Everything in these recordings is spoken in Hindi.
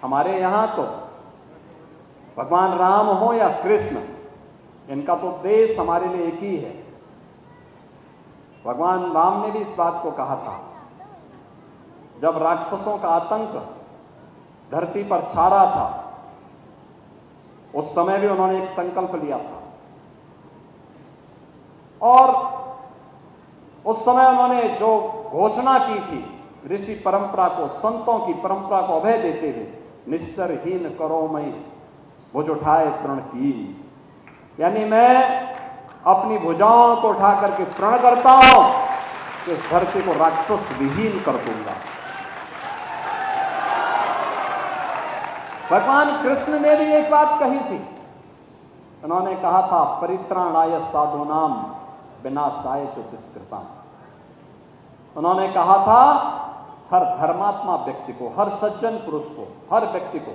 हमारे यहां तो भगवान राम हो या कृष्ण, इनका तो देश हमारे लिए एक ही है। भगवान राम ने भी इस बात को कहा था, जब राक्षसों का आतंक धरती पर छा रहा था, उस समय भी उन्होंने एक संकल्प लिया था और उस समय उन्होंने जो घोषणा की थी, ऋषि परंपरा को, संतों की परंपरा को अभय देते हुए, निस्सरहीन करो मैं भुज उठाए प्रण की, यानी मैं अपनी भुजाओं को उठा करके प्रण करता हूं कि इस धरती को राक्षस विहीन कर दूंगा। भगवान कृष्ण ने भी एक बात कही थी, उन्होंने कहा था परित्राणाय साधूनाम विनाशाय च दुष्कृताम। उन्होंने कहा था हर धर्मात्मा व्यक्ति को, हर सज्जन पुरुष को, हर व्यक्ति को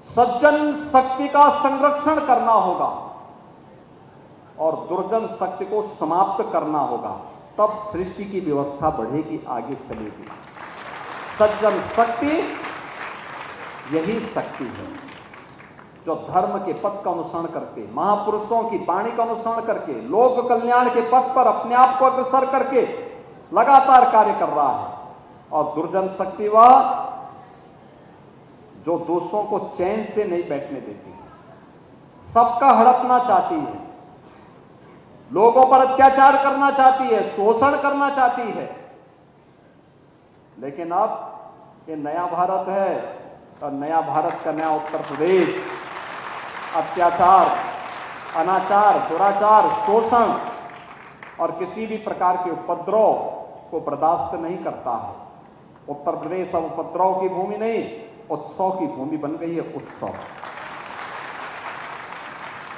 सज्जन शक्ति का संरक्षण करना होगा और दुर्जन शक्ति को समाप्त करना होगा, तब सृष्टि की व्यवस्था बढ़ेगी, आगे चलेगी। सज्जन शक्ति यही शक्ति है जो धर्म के पथ का अनुसरण करके, महापुरुषों की वाणी का अनुसरण करके, लोक कल्याण के पथ पर अपने आप को अग्रसर करके लगातार कार्य कर रहा है। और दुर्जन शक्ति वह जो दोषों को चैन से नहीं बैठने देती, सबका हड़पना चाहती है, लोगों पर अत्याचार करना चाहती है, शोषण करना चाहती है। लेकिन अब ये नया भारत है और नया भारत का नया उत्तर प्रदेश अत्याचार, अनाचार, दुराचार, शोषण और किसी भी प्रकार के उपद्रव को बर्दाश्त नहीं करता है। उत्तर प्रदेश अब उपद्रव की भूमि नहीं, उत्सव की भूमि बन गई है। उत्सव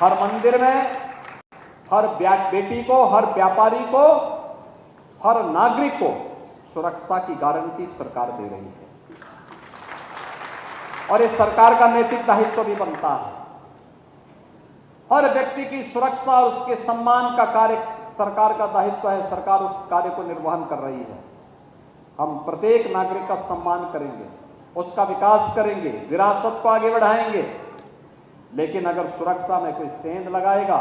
हर मंदिर में हर बेटी को, हर व्यापारी को, हर नागरिक को सुरक्षा की गारंटी सरकार दे रही है और इस सरकार का नैतिक दायित्व भी बनता है। हर व्यक्ति की सुरक्षा और उसके सम्मान का कार्य सरकार का दायित्व है, सरकार उस कार्य को निर्वहन कर रही है। हम प्रत्येक नागरिक का सम्मान करेंगे, उसका विकास करेंगे, विरासत को आगे बढ़ाएंगे। लेकिन अगर सुरक्षा में कोई सेंध लगाएगा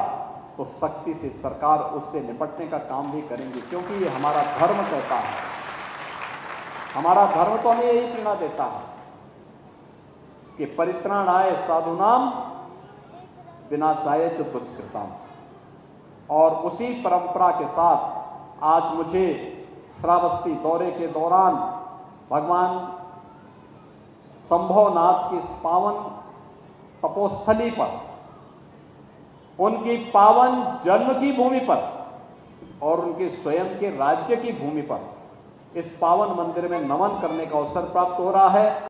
तो सख्ती से सरकार उससे निपटने का काम भी करेंगे, क्योंकि ये हमारा धर्म कहता है। हमारा धर्म तो हमें यही प्रेरणा देता है कि परित्राणाय साधूनाम विनाशाय च दुष्कृताम। और उसी परंपरा के साथ आज मुझे श्रावस्ती दौरे के दौरान भगवान शंभोनाथ की इस पावन तपोस्थली पर, उनकी पावन जन्म की भूमि पर और उनके स्वयं के राज्य की भूमि पर इस पावन मंदिर में नमन करने का अवसर प्राप्त हो रहा है।